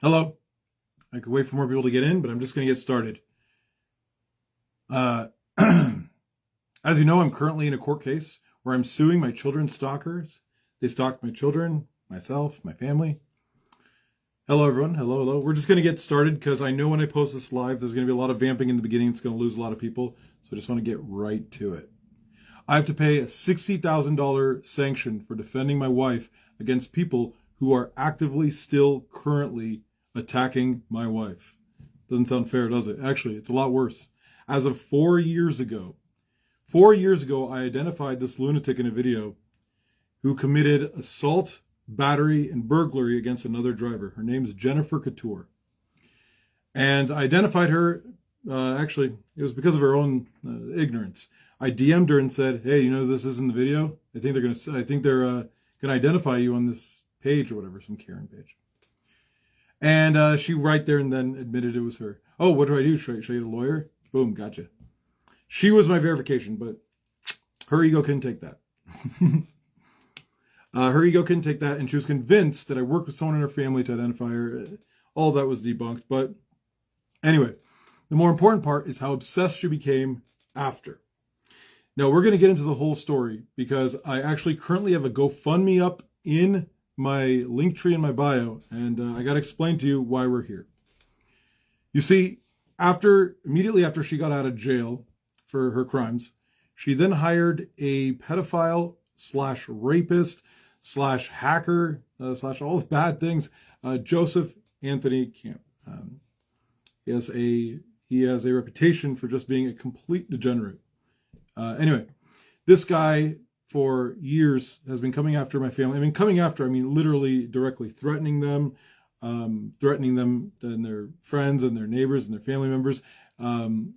Hello. I could wait for more people to get in, but I'm just going to get started. Uh, as you know, I'm currently in a court case where I'm suing my children's stalkers. They stalked my children, myself, my family. Hello, everyone. Hello, hello. We're just going to get started because I know when I post this live, there's going to be a lot of vamping in the beginning. It's going to lose a lot of people. So I just want to get right to it. I have to pay a $60,000 sanction for defending my wife against people who are actively still currently attacking my wife. Doesn't sound fair, does it? Actually, it's a lot worse. As of 4 years ago, I identified this lunatic in a video who committed assault, battery, and burglary against another driver. Her name is Jennifer Couture. And I identified her, actually, it was because of her own ignorance. I DM'd her and said, hey, you know, this isn't the video. I think they're going to identify you on this page or whatever, some Karen page. And she right there and then admitted it was her. Oh, what do I do? Should I get a lawyer? Boom, gotcha. She was my verification, but her ego couldn't take that. And she was convinced that I worked with someone in her family to identify her. All that was debunked. But anyway, the more important part is how obsessed she became after. Now, we're going to get into the whole story because I actually currently have a GoFundMe up in my link tree in my bio, and I got to explain to you why we're here. You see, immediately after she got out of jail for her crimes, she then hired a pedophile / rapist / hacker / all the bad things, Joseph Anthony Camp. He has a reputation for just being a complete degenerate. Anyway, this guy for years has been coming after my family. I mean literally directly threatening them and their friends and their neighbors and their family members, and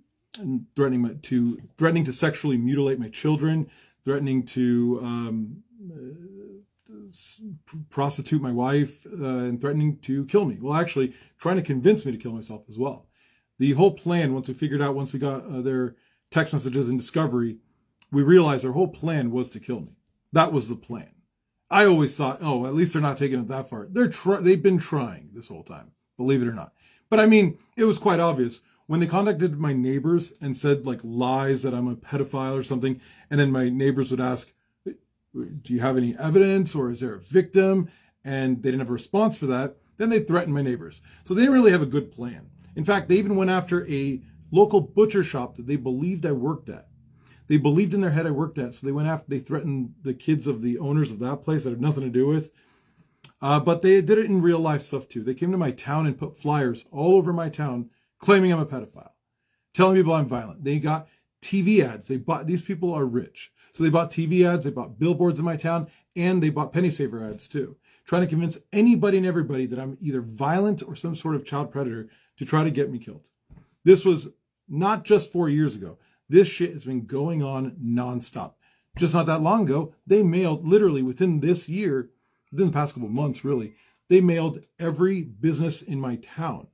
threatening to sexually mutilate my children, threatening to prostitute my wife, and threatening to kill me. Well, actually, trying to convince me to kill myself as well. The whole plan, once we got their text messages and discovery, we realized their whole plan was to kill me. That was the plan. I always thought, oh, at least they're not taking it that far. They've been trying this whole time, believe it or not. But I mean, it was quite obvious when they contacted my neighbors and said like lies that I'm a pedophile or something. And then my neighbors would ask, do you have any evidence or is there a victim? And they didn't have a response for that. Then they threatened my neighbors. So they didn't really have a good plan. In fact, they even went after a local butcher shop that they believed I worked at. They believed in their head I worked at, so they threatened the kids of the owners of that place that had nothing to do with. But they did it in real life stuff too. They came to my town and put flyers all over my town claiming I'm a pedophile, telling people I'm violent. They got TV ads. These people are rich. So they bought TV ads, they bought billboards in my town, and they bought penny saver ads too, trying to convince anybody and everybody that I'm either violent or some sort of child predator to try to get me killed. This was not just 4 years ago. This shit has been going on nonstop. Just not that long ago, they mailed, literally within this year, within the past couple of months really, they mailed every business in my town.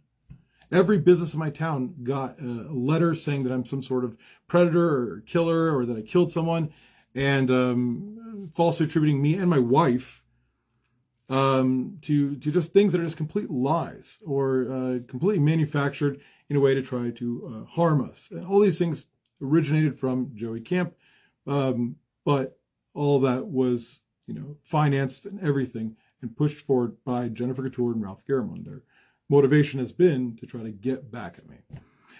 Every business in my town got a letter saying that I'm some sort of predator or killer or that I killed someone, and falsely attributing me and my wife to just things that are just complete lies or completely manufactured in a way to try to harm us. And all these things originated from Joey Camp, but all that was, financed and everything and pushed forward by Jennifer Couture and Ralph Garamond. Their motivation has been to try to get back at me.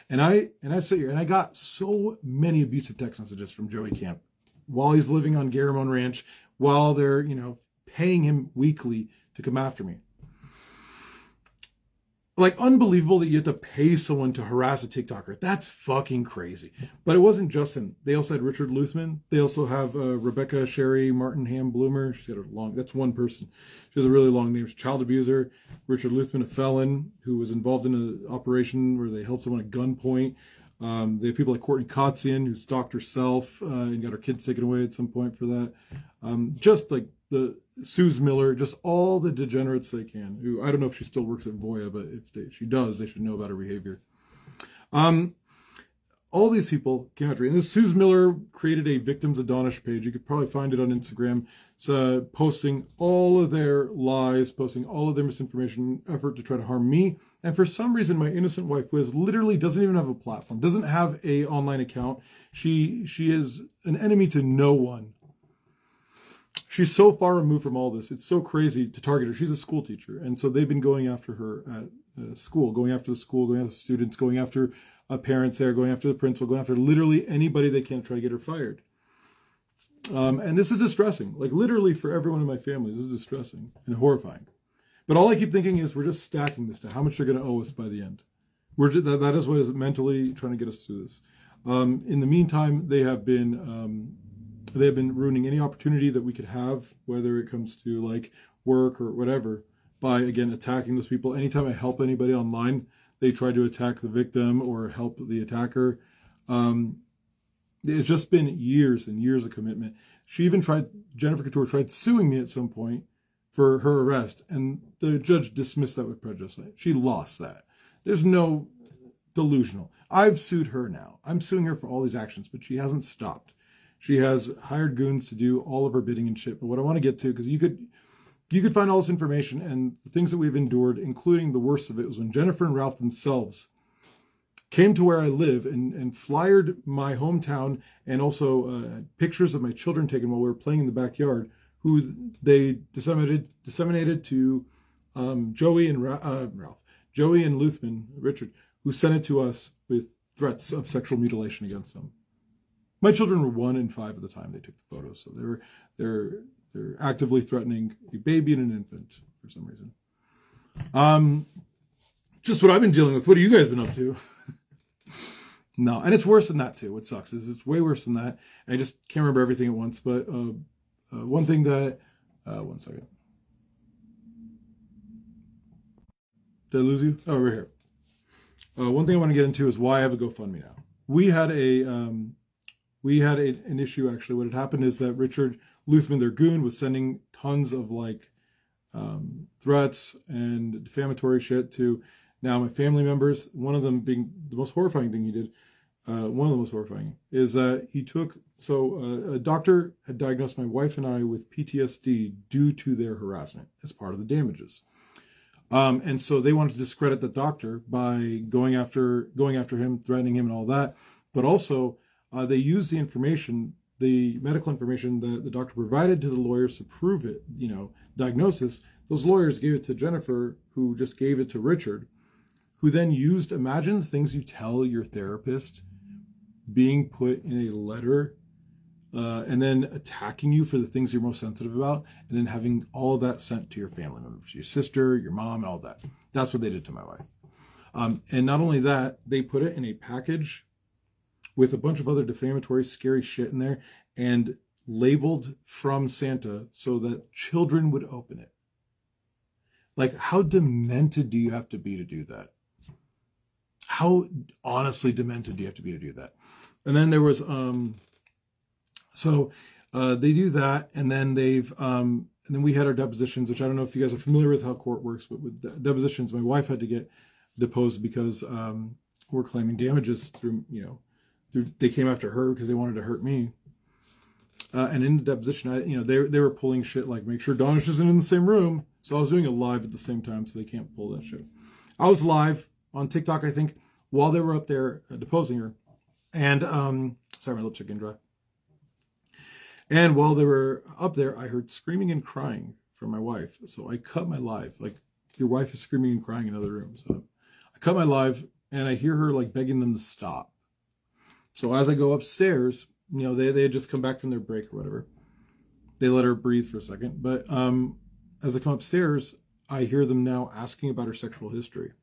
And I sit here and I got so many abusive text messages from Joey Camp while he's living on Garamond Ranch, while they're, paying him weekly to come after me. Like, unbelievable that you have to pay someone to harass a TikToker. That's fucking crazy. But it wasn't just him. They also had Richard Luthman. They also have Rebecca Sherry Martin Ham Bloomer. She's got a long, that's one person. She has a really long name. She's a child abuser. Richard Luthman, a felon who was involved in an operation where they held someone at gunpoint. They have people like Courtney Kotzian, who stalked herself and got her kids taken away at some point for that. Just like the Suze Miller, just all the degenerates they can, who I don't know if she still works at Voya, but if she does, they should know about her behavior. all these people came after me. And this Suze Miller created a Victims Adonish page. You could probably find it on Instagram. It's posting all of their lies, posting all of their misinformation, effort to try to harm me. And for some reason, my innocent wife, who literally doesn't even have a platform, doesn't have a online account. She is an enemy to no one. She's so far removed from all this. It's so crazy to target her. She's a school teacher. And so they've been going after her at school, going after the school, going after the students, going after parents there, going after the principal, going after literally anybody they can to try to get her fired. And this is distressing. Like literally for everyone in my family, this is distressing and horrifying. But all I keep thinking is we're just stacking this to how much they're going to owe us by the end. That is what is mentally trying to get us through this. In the meantime, they have been ruining any opportunity that we could have, whether it comes to like work or whatever, by again attacking those people. Anytime I help anybody online, they try to attack the victim or help the attacker. It's just been years and years of commitment. Jennifer Couture tried suing me at some point for her arrest, and the judge dismissed that with prejudice. She lost that. There's no delusional. I've sued her now. I'm suing her for all these actions, but she hasn't stopped. She has hired goons to do all of her bidding and shit. But what I want to get to, because you could find all this information and the things that we've endured, including the worst of it, was when Jennifer and Ralph themselves came to where I live and flyered my hometown, and also pictures of my children taken while we were playing in the backyard, who they disseminated to Joey and Ralph, Joey and Luthman, Richard, who sent it to us with threats of sexual mutilation against them. My children were 1 and 5 at the time they took the photos, so they're actively threatening a baby and an infant for some reason. Just what I've been dealing with. What have you guys been up to? No, and it's worse than that too. What sucks is it's way worse than that. I just can't remember everything at once. But one thing that, 1 second. Did I lose you? Oh, we're here. One thing I want to get into is why I have a GoFundMe now. We had an issue actually. What had happened is that Richard Luthman, their goon, was sending tons of threats and defamatory shit to now my family members. One of them being the most horrifying thing he did. One of the most horrifying is that he took, a doctor had diagnosed my wife and I with PTSD due to their harassment as part of the damages. And so they wanted to discredit the doctor by going after him, threatening him and all that. But also they used the information, the medical information that the doctor provided to the lawyers to prove it, diagnosis. Those lawyers gave it to Jennifer, who just gave it to Richard, who then imagine the things you tell your therapist being put in a letter, and then attacking you for the things you're most sensitive about, and then having all of that sent to your family members, your sister, your mom, all that. That's what they did to my wife. And not only that, they put it in a package with a bunch of other defamatory, scary shit in there, and labeled "From Santa" so that children would open it. Like, how demented do you have to do that? How honestly demented do you have to do that? And then there was, they do that, and then and then we had our depositions, which I don't know if you guys are familiar with how court works, but with depositions, my wife had to get deposed because we're claiming damages they came after her because they wanted to hurt me. And in the deposition, they were pulling shit like, make sure Donish isn't in the same room. So I was doing a live at the same time, so they can't pull that shit. I was live on TikTok, I think, while they were up there deposing her. And, sorry, my lips are getting dry. And while they were up there, I heard screaming and crying from my wife. So I cut my live. Like, your wife is screaming and crying in another room. So I cut my live, and I hear her, begging them to stop. So as I go upstairs, they had just come back from their break or whatever. They let her breathe for a second. But as I come upstairs, I hear them now asking about her sexual history.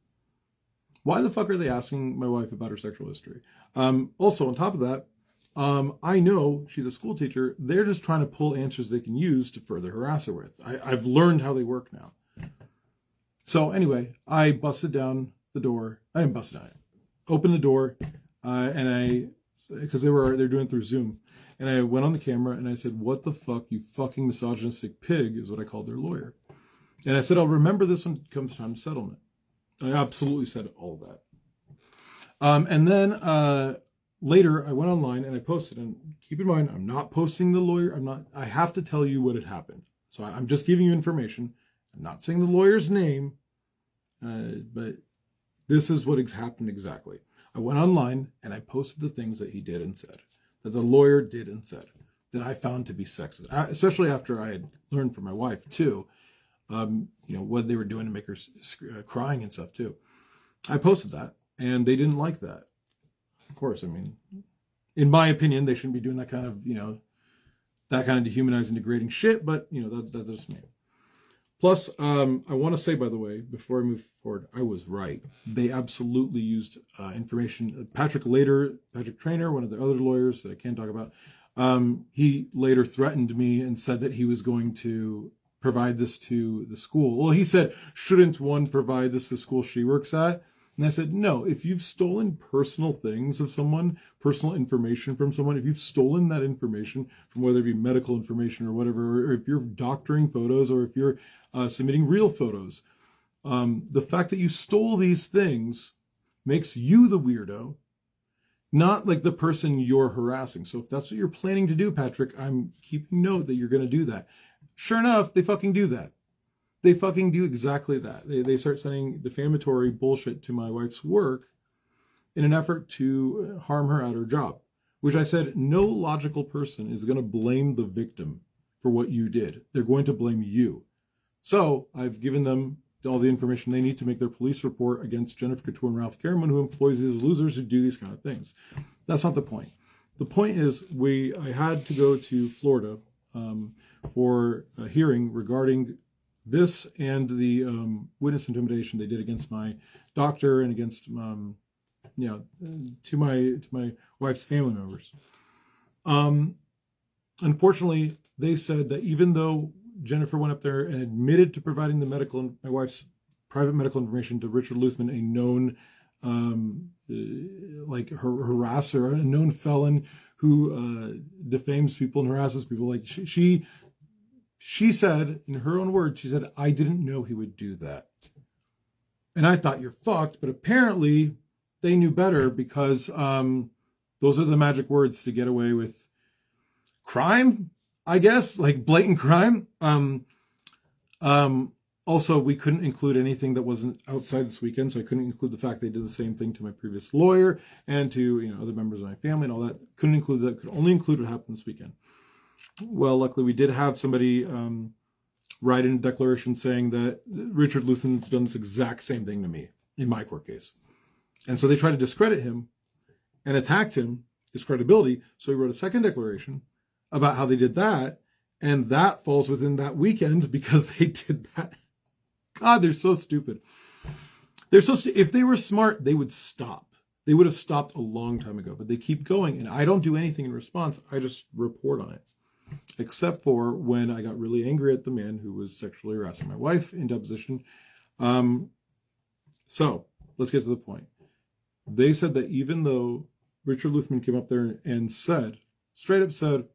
Why the fuck are they asking my wife about her sexual history? Also, on top of that, I know she's a school teacher. They're just trying to pull answers they can use to further harass her with. I've learned how they work now. So anyway, I busted down the door. I didn't bust it down. Opened the door, because they're doing it through Zoom. And I went on the camera and I said, "What the fuck, you fucking misogynistic pig," is what I called their lawyer. And I said, "I'll remember this when it comes time to settlement." I absolutely said all of that. And then later I went online and I posted, and keep in mind, I'm not posting the lawyer. I have to tell you what had happened. So I'm just giving you information. I'm not saying the lawyer's name, but this is what happened exactly. I went online and I posted the things that he did and said, that the lawyer did and said, that I found to be sexist, especially after I had learned from my wife too, what they were doing to make her crying and stuff too. I posted that and they didn't like that. Of course, I mean, in my opinion, they shouldn't be doing that kind of, that kind of dehumanizing, degrading shit, but that's just me. Plus, I want to say, by the way, before I move forward, I was right. They absolutely used information. Patrick Traynor, one of the other lawyers that I can't talk about, he later threatened me and said that he was going to provide this to the school. Well, he said, shouldn't one provide this to the school she works at? And I said, no, if you've stolen personal things of someone, personal information from someone, if you've stolen that information from whether it be medical information or whatever, or if you're doctoring photos or if you're submitting real photos, the fact that you stole these things makes you the weirdo, not like the person you're harassing. So if that's what you're planning to do, Patrick, I'm keeping note that you're going to do that. Sure enough, they fucking do that. They fucking do exactly that. They start sending defamatory bullshit to my wife's work in an effort to harm her at her job, which I said, no logical person is going to blame the victim for what you did. They're going to blame you. So I've given them all the information they need to make their police report against Jennifer Couture and Ralph Garman, who employs these losers who do these kind of things. That's not the point. The point is I had to go to Florida for a hearing regarding this and the witness intimidation they did against my doctor and against to my wife's family members. Unfortunately, they said that even though Jennifer went up there and admitted to providing my wife's private medical information to Richard Luthman, a known harasser, a known felon who defames people and harasses people, like she said, in her own words, she said, I didn't know he would do that. And I thought, you're fucked. But apparently they knew better, because those are the magic words to get away with crime, I guess, like blatant crime. Also, we couldn't include anything that wasn't outside this weekend. So I couldn't include the fact they did the same thing to my previous lawyer and to other members of my family and all that. Couldn't include that. Could only include what happened this weekend. Well, luckily, we did have somebody write in a declaration saying that Richard Luthman's done this exact same thing to me in my court case. And so they tried to discredit him and attacked him, his credibility. So he wrote a second declaration about how they did that. And that falls within that weekend because they did that. God, they're so stupid. If they were smart, they would stop. They would have stopped a long time ago, but they keep going. And I don't do anything in response. I just report on it. Except for when I got really angry at the man who was sexually harassing my wife in deposition. So let's get to the point. They said that even though Richard Luthman came up there and straight up said,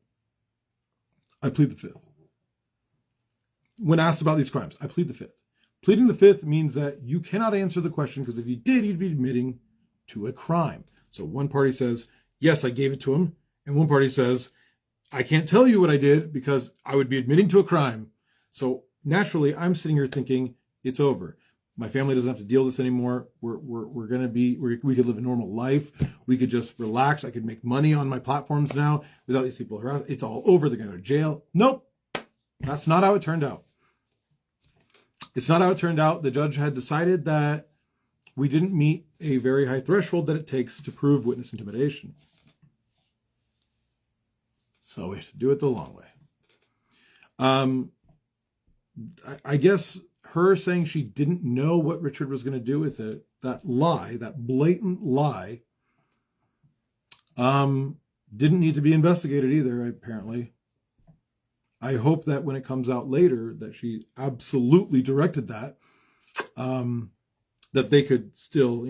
I plead the fifth. When asked about these crimes, I plead the fifth. Pleading the fifth means that you cannot answer the question, because if you did, you'd be admitting to a crime. So one party says, yes, I gave it to him. And one party says, I can't tell you what I did because I would be admitting to a crime. So naturally, I'm sitting here thinking it's over. My family doesn't have to deal with this anymore. We could live a normal life. We could just relax. I could make money on my platforms now without these people harassing. It's all over. They're going to go to jail. Nope. That's not how it turned out. It's not how it turned out. The judge had decided that we didn't meet a very high threshold that it takes to prove witness intimidation. So we have to do it the long way. I guess her saying she didn't know what Richard was going to do with it, that lie, that blatant lie, didn't need to be investigated either, apparently. I hope that when it comes out later that she absolutely directed that, that they could still,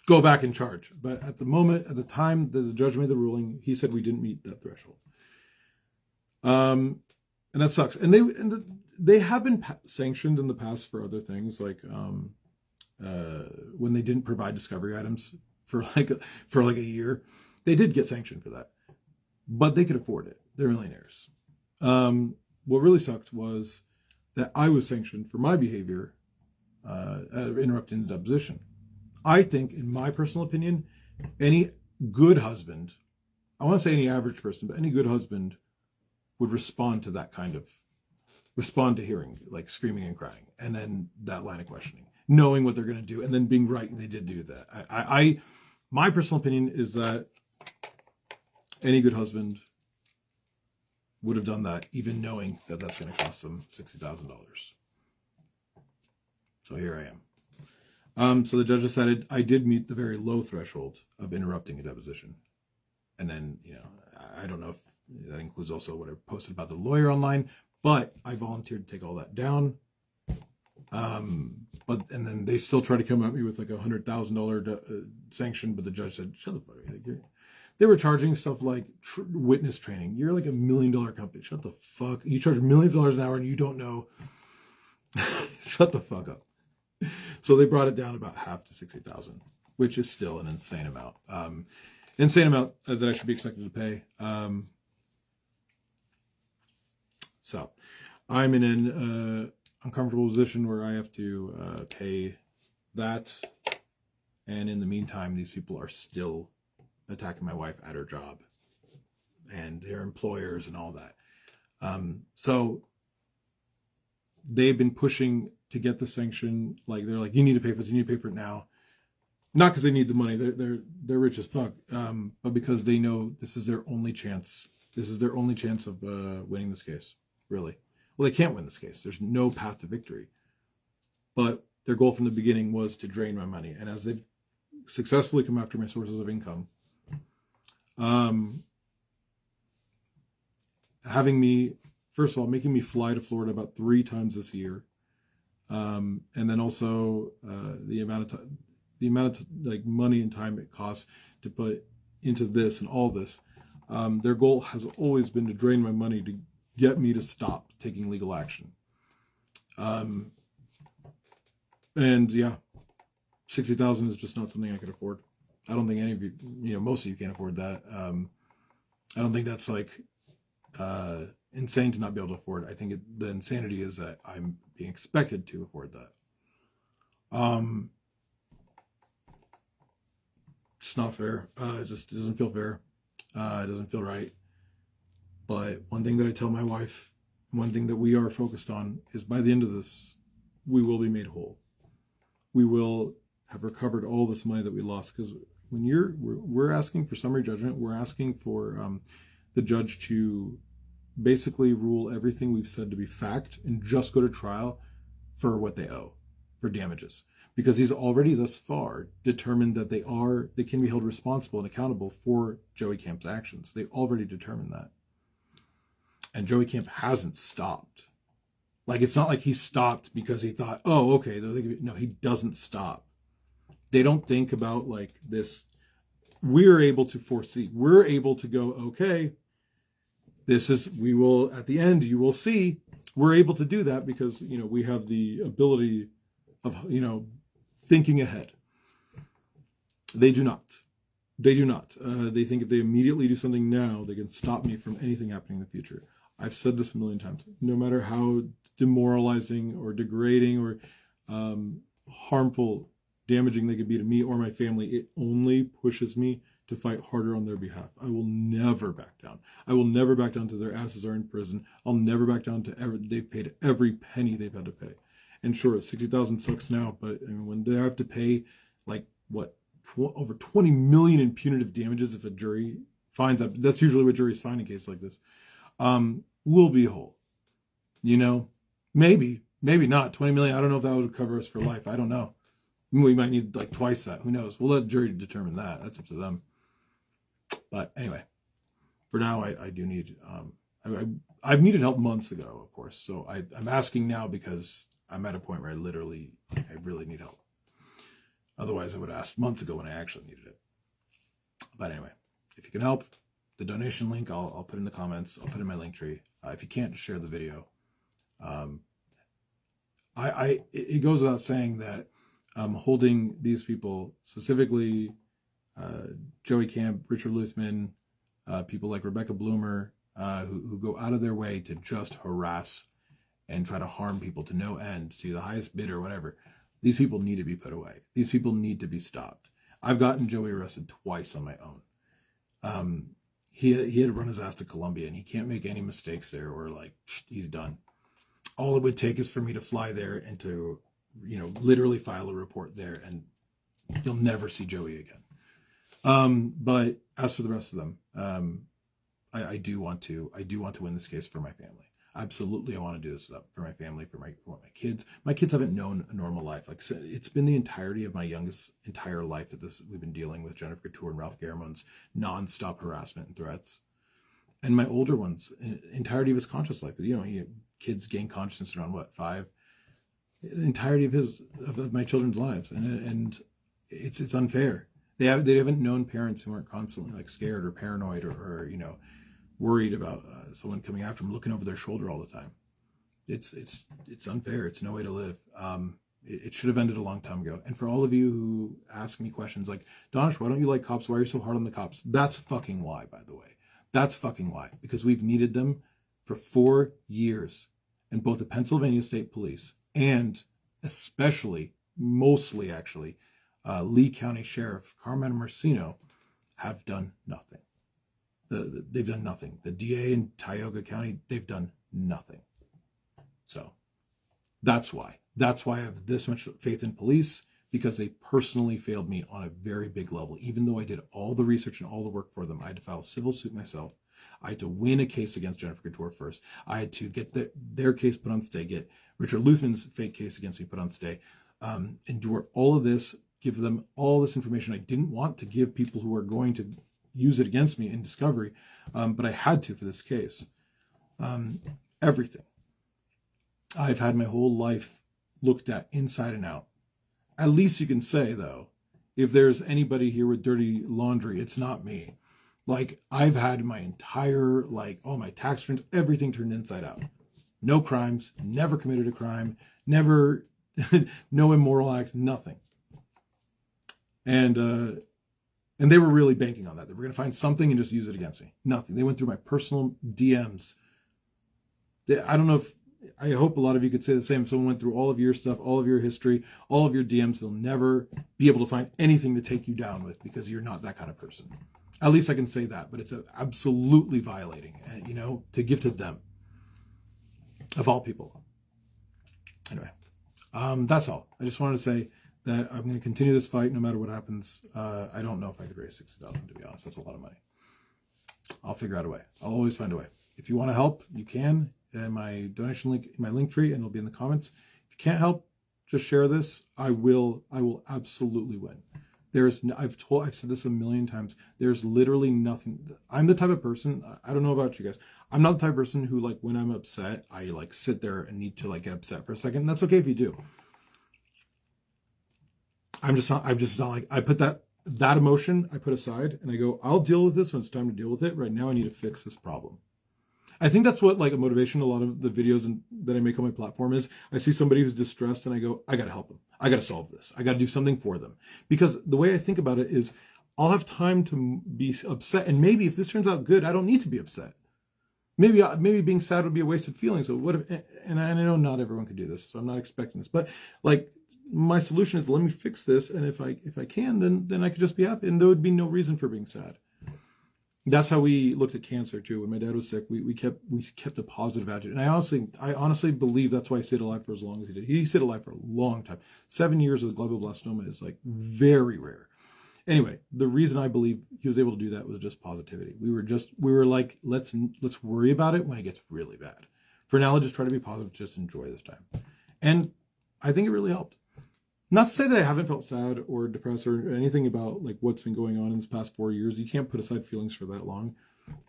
go back and charge. But at the time that the judge made the ruling, he said we didn't meet that threshold. And that sucks. And they have been sanctioned in the past for other things, like when they didn't provide discovery items for like a year. They did get sanctioned for that, but they could afford it. They're millionaires. What really sucked was that I was sanctioned for my behavior, interrupting the deposition. I think, in my personal opinion, any good husband, I want to say any average person, but any good husband would respond to hearing, like screaming and crying, and then that line of questioning, knowing what they're going to do, and then being right. They did do that. My personal opinion is that any good husband would have done that, even knowing that that's going to cost them $60,000. So here I am. So the judge decided I did meet the very low threshold of interrupting a deposition. And then, I don't know if that includes also what I posted about the lawyer online, but I volunteered to take all that down. And then they still try to come at me with like $100,000 sanction, but the judge said, shut the fuck up. They were charging stuff like witness training. You're like $1 million company. Shut the fuck. You charge millions of dollars an hour and you don't know. Shut the fuck up. So they brought it down about half to 60,000, which is still an insane amount. That I should be expected to pay. So I'm in an uncomfortable position where I have to pay that. And in the meantime, these people are still attacking my wife at her job and their employers and all that. So they've been pushing to get the sanction. Like, they're like, you need to pay for this, you need to pay for it now. Not because they need the money, they're rich as fuck, but because they know this is their only chance. This is their only chance of winning this case, really. Well, they can't win this case. There's no path to victory. But their goal from the beginning was to drain my money. And as they've successfully come after my sources of income, having me, first of all, making me fly to Florida about 3 times this year, and then also the amount of like money and time it costs to put into this and all this. Their goal has always been to drain my money to get me to stop taking legal action. And yeah, 60,000 is just not something I could afford. I don't think any of you, most of you can't afford that. I don't think that's like insane to not be able to afford. I think the insanity is that I'm being expected to afford that. It's not fair. It doesn't feel fair. It doesn't feel right. But one thing that I tell my wife, one thing that we are focused on, is by the end of this, we will be made whole. We will have recovered all this money that we lost. Because when we're asking for summary judgment, we're asking for the judge to basically rule everything we've said to be fact and just go to trial for what they owe, for damages. Because he's already thus far determined that they can be held responsible and accountable for Joey Camp's actions. They already determined that. And Joey Camp hasn't stopped. Like, it's not like he stopped because he thought, oh, okay. No, he doesn't stop. They don't think about like this. We're able to foresee. We're able to go, okay, at the end, you will see. We're able to do that because, we have the ability of, thinking ahead. They do not. They do not. They think if they immediately do something now, they can stop me from anything happening in the future. I've said this a million times. No matter how demoralizing or degrading or harmful, damaging they could be to me or my family, it only pushes me to fight harder on their behalf. I will never back down. I will never back down till their asses are in prison. I'll never back down to they've paid every penny they've had to pay. And sure, 60,000 sucks now, but when they have to pay like over 20 million in punitive damages if a jury finds that, that's usually what juries find in cases like this, we'll be whole. Maybe not 20 million. I don't know if that would cover us for life. I don't know. We might need like twice that. Who knows? We'll let the jury determine that. That's up to them. But anyway, for now, I do need, I've needed help months ago, of course. So I'm asking now because I'm at a point where I really need help. Otherwise, I would have asked months ago when I actually needed it. But anyway, if you can help, the donation link, I'll put in the comments. I'll put in my link tree. If you can't, just share the video. It goes without saying that holding these people, specifically Joey Camp, Richard Luthman, people like Rebecca Bloomer, who go out of their way to just harass and try to harm people to no end, to the highest bidder, whatever. These people need to be put away. These people need to be stopped. I've gotten Joey arrested twice on my own. He had to run his ass to Colombia, and he can't make any mistakes there, or like he's done. All it would take is for me to fly there and to, literally file a report there, and you'll never see Joey again. But as for the rest of them, I do want to win this case for my family. Absolutely, I want to do this for my family, for my kids. My kids haven't known a normal life. Like it's been the entirety of my youngest entire life that we've been dealing with Jennifer Couture and Ralph Garamon's nonstop harassment and threats. And my older ones, entirety of his conscious life. Kids gain consciousness around 5. The entirety of my children's lives, and it's unfair. They haven't known parents who aren't constantly like scared or paranoid or worried about someone coming after them, looking over their shoulder all the time. It's unfair. It's no way to live. It should have ended a long time ago. And for all of you who ask me questions like, Donish, why don't you like cops? Why are you so hard on the cops? That's fucking why, by the way. That's fucking why. Because we've needed them for 4 years. And both the Pennsylvania State Police and mostly actually, Lee County Sheriff Carmen Marcino have done nothing. They've done nothing. The DA in Tioga County, they've done nothing. So that's why. That's why I have this much faith in police, because they personally failed me on a very big level. Even though I did all the research and all the work for them, I had to file a civil suit myself. I had to win a case against Jennifer Couture first. I had to get their case put on stay, get Richard Luthman's fake case against me put on stay, endure all of this, give them all this information I didn't want to give people who are going to use it against me in discovery, but I had to for this case. Everything. I've had my whole life looked at inside and out. At least you can say, though, if there's anybody here with dirty laundry, it's not me. Like, I've had my entire, my tax returns, everything turned inside out. No crimes, never committed a crime, never, no immoral acts, nothing. And they were really banking on that. They were going to find something and just use it against me. Nothing. They went through my personal DMs. I hope a lot of you could say the same. If someone went through all of your stuff, all of your history, all of your DMs, they'll never be able to find anything to take you down with, because you're not that kind of person. At least I can say that, but it's absolutely violating, to give to them, of all people. Anyway, that's all. I just wanted to say that I'm going to continue this fight no matter what happens. I don't know if I could raise $60,000, to be honest. That's a lot of money. I'll figure out a way. I'll always find a way. If you want to help, you can. My donation link in my link tree, and it'll be in the comments. If you can't help, just share this. I will absolutely win. I've said this a million times. There's literally nothing. I'm the type of person, I don't know about you guys. I'm not the type of person who, when I'm upset, I sit there and need to get upset for a second. And that's okay if you do. I'm just not I put that emotion I put aside, and I go, I'll deal with this when it's time to deal with it. Right now, I need to fix this problem. I think that's what a motivation a lot of the videos that I make on my platform is. I see somebody who's distressed and I go, I got to help them. I got to solve this. I got to do something for them. Because the way I think about it is, I'll have time to be upset. And maybe if this turns out good, I don't need to be upset. Maybe being sad would be a wasted feeling. So what if, and I know not everyone could do this, so I'm not expecting this, but my solution is, let me fix this. And if I can, then I could just be happy, and there would be no reason for being sad. That's how we looked at cancer too. When my dad was sick, we kept a positive attitude. And I honestly believe that's why he stayed alive for as long as he did. He stayed alive for a long time. 7 years with glioblastoma is very rare. Anyway, the reason I believe he was able to do that was just positivity. We were like, let's worry about it when it gets really bad. For now, let's just try to be positive, just enjoy this time. And I think it really helped. Not to say that I haven't felt sad or depressed or anything about what's been going on in this past 4 years. You can't put aside feelings for that long,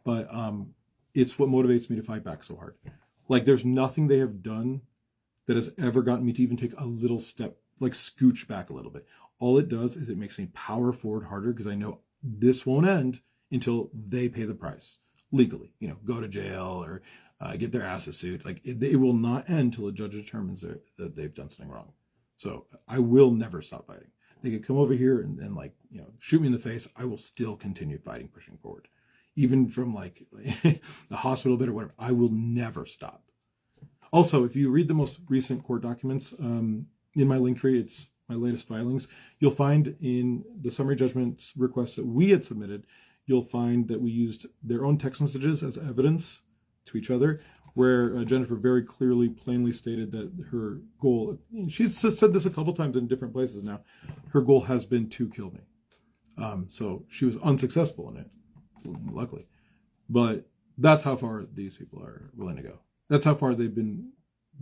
but it's what motivates me to fight back so hard. There's nothing they have done that has ever gotten me to even take a little step, scooch back a little bit. All it does is it makes me power forward harder, because I know this won't end until they pay the price legally. Go to jail or get their asses sued. It will not end until a judge determines that they've done something wrong. So I will never stop fighting. they could come over here and like, you know, shoot me in the face. I will still continue fighting, pushing forward. Even from like the hospital bed or whatever, I will never stop. Also, if you read the most recent court documents in my link tree, it's my latest filings, you'll find in the summary judgment requests that we had submitted, you'll find that we used their own text messages as evidence to each other, where Jennifer very clearly, plainly stated that her goal, she's said this a couple times in different places now, her goal has been to kill me. So she was unsuccessful in it, luckily. But that's how far these people are willing to go. That's how far they've been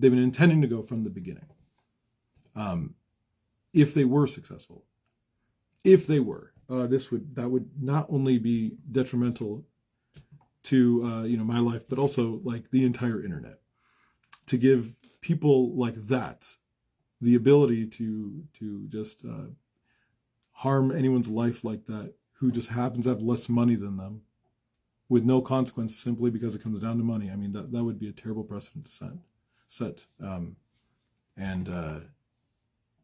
intending to go from the beginning. If they were successful, that would not only be detrimental to my life, but also like the entire internet. To give people like that the ability to just harm anyone's life like that, who just happens to have less money than them, with no consequence, simply because it comes down to money. I mean, that would be a terrible precedent to set.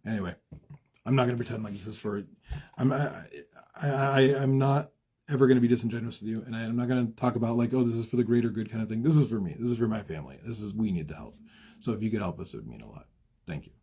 Anyway, I'm not going to pretend like this is for. I'm not ever going to be disingenuous with you, and I'm not going to talk about like, oh, this is for the greater good kind of thing. This is for me. This is for my family. We need the help. So if you could help us, it would mean a lot. Thank you.